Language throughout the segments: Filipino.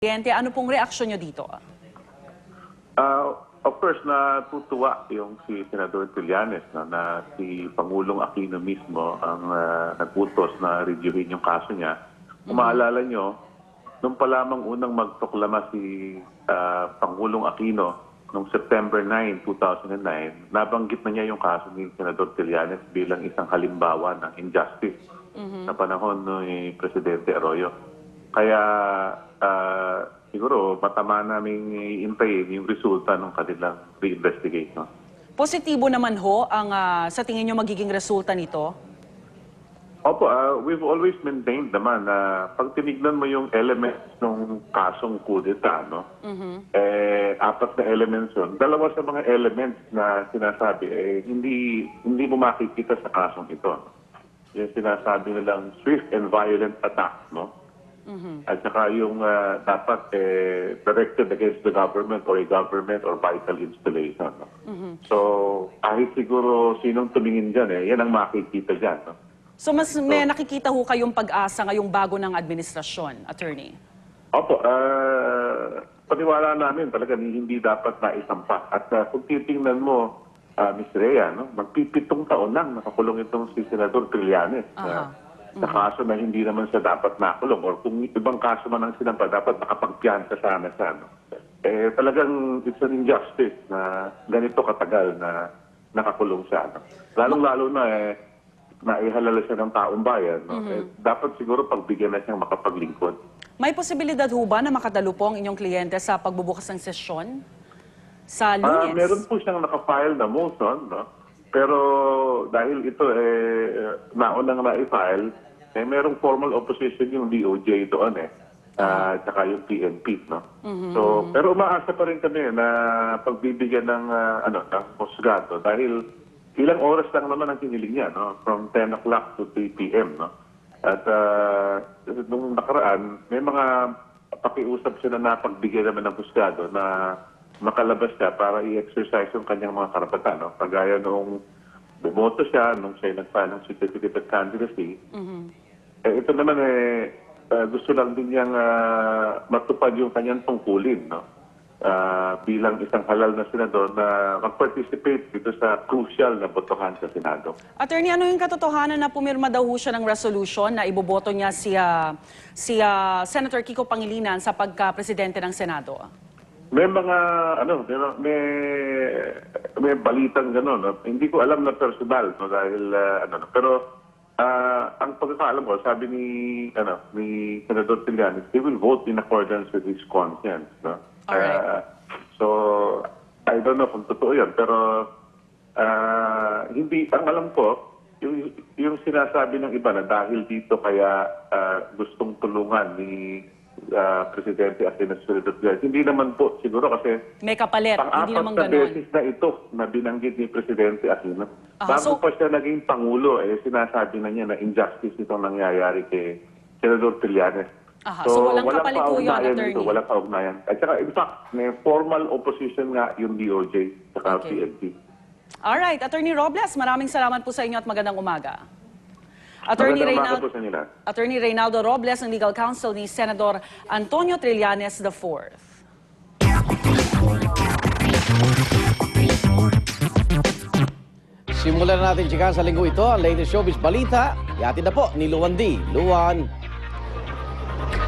Ano pong reaksyon nyo dito? Of course, natutuwa yung si Senador Trillanes na si Pangulong Aquino mismo ang nagputos na reviewin yung kaso niya. Kung maalala nyo, nung pa lamang unang magproklama si Pangulong Aquino noong September 9, 2009, nabanggit na niya yung kaso ni Senador Trillanes bilang isang halimbawa ng injustice sa panahon ni Presidente Arroyo. Kaya siguro matama naming iintayin yung resulta ng kanilang re-investigation. Positibo naman ho ang sa tingin nyo magiging resulta nito? Opo, we've always maintained naman na pag tinignan mo yung elements ng kasong kudeta, no? Apat na elements yun. Dalawa sa mga elements na sinasabi, hindi mo makikita sa kasong ito. Yung sinasabi nilang swift and violent attack, no? At saka yung dapat directed against the government or a government or vital installation. No? So, kahit siguro sinong tumingin dyan, yan ang makikita dyan. No? So, mas may nakikita ho kayong pag-asa ngayong bago ng administrasyon, attorney? Opo, paniwala namin talaga hindi dapat naisampa. At kung titingnan mo, Ms. Rhea, no? magpipitong taon lang nakakulong itong si Senador Trillanes. Sa kaso na hindi naman siya dapat nakulong or kung ibang kaso man ang sinampa, dapat nakapagpiyansa sana siya. No? Talagang it's an injustice na ganito katagal na nakakulong siya. No? Lalong-lalo na naihalala siya ng taong bayan. No? Dapat siguro pagbigyan na siyang makapaglingkod. May posibilidad ho ba na makadalo po ang inyong kliyente sa pagbubukas ng sesyon sa Lunes? Meron po siyang nakafile na motion, no? Pero dahil ito naunang na-file, merong formal opposition yung DOJ doon tsaka yung PNP, no? So, pero umaasa pa rin kami na pagbibigyan ng ng husgado dahil ilang oras lang naman ang kiniling niya, no? From 10 o'clock to 3 p.m., no? At nung nakaraan, may mga pakiusap siya na napagbigyan naman ng husgado na makalabas siya para i-exercise yung kanyang mga karapatan. No? Kagaya nung bumoto siya, nung siya nag-file ng certificate of candidacy. Ito naman gusto lang din niyang matupad yung kanyang tungkulin. No? Bilang isang halal na senador na mag-participate dito sa crucial na botohan sa Senado. Attorney, ano yung katotohanan na pumirma daw siya ng resolution na iboboto niya si Senator Kiko Pangilinan sa pagka-presidente ng Senado? May mga, may balitang gano'n. No? Hindi ko alam na personal, no? Dahil, pero ang pagkakaalam ko, sabi ni Senador Trillanes, he will vote in accordance with his conscience. No? So, I don't know kung totoo yan, pero hindi, ang alam ko, yung sinasabi ng iba na dahil dito kaya gustong tulungan ni Presidente Aquino Trillanes. Hindi naman po siguro kasi may kapalit, hindi naman pang-apat na beses na ito na binanggit ni Presidente Aquino. Bago pa siya naging Pangulo, sinasabi na niya na injustice itong nangyayari kay Senador Trillanes. So walang kapalit po yun, attorney? Walang kaugnayan. At saka, in fact, may formal opposition nga yung DOJ at PNP. Alright, Attorney Robles, maraming salamat po sa inyo at magandang umaga. Attorney Reynaldo Robles, ang legal counsel ni Senador Antonio Trillanes IV. Simulan na natin chikahan sa linggo ito ang latest showbiz balita. Ihatid na po ni Luan D. Luan.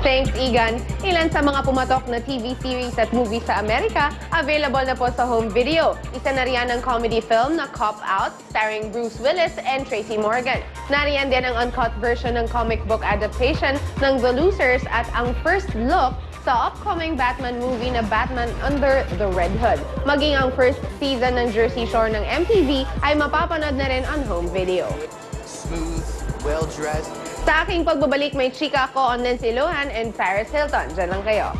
Thanks, Igan. Ilan sa mga pumatok na TV series at movies sa Amerika, available na po sa home video. Isa na riyan ang comedy film na Cop Out, starring Bruce Willis and Tracy Morgan. Nariyan din ang uncut version ng comic book adaptation ng The Losers at ang first look sa upcoming Batman movie na Batman Under the Red Hood. Maging ang first season ng Jersey Shore ng MTV ay mapapanood na rin on home video. Smooth, well-dressed. Sa aking pagbabalik, may chika ko on Nancy Lohan and Paris Hilton. Diyan lang kayo.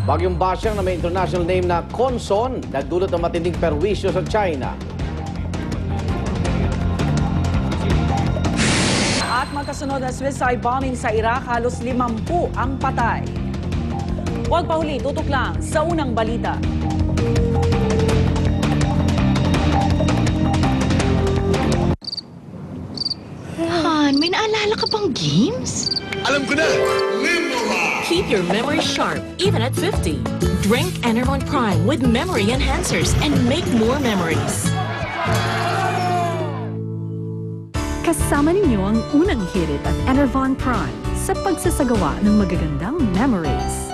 Bagyong Basyang na may international name na Conson, nagdulot ng matinding perwisyo sa China. At magkasunod na suicide bombing sa Iraq, halos 50 ang patay. Huwag pa huli, tutok lang sa unang balita. May naalala ka bang games? Alam ko na! Keep your memory sharp, even at 50. Drink Enervon Prime with memory enhancers and make more memories. Kasama ninyo ang unang hirit at Enervon Prime sa pagsasagawa ng magagandang memories.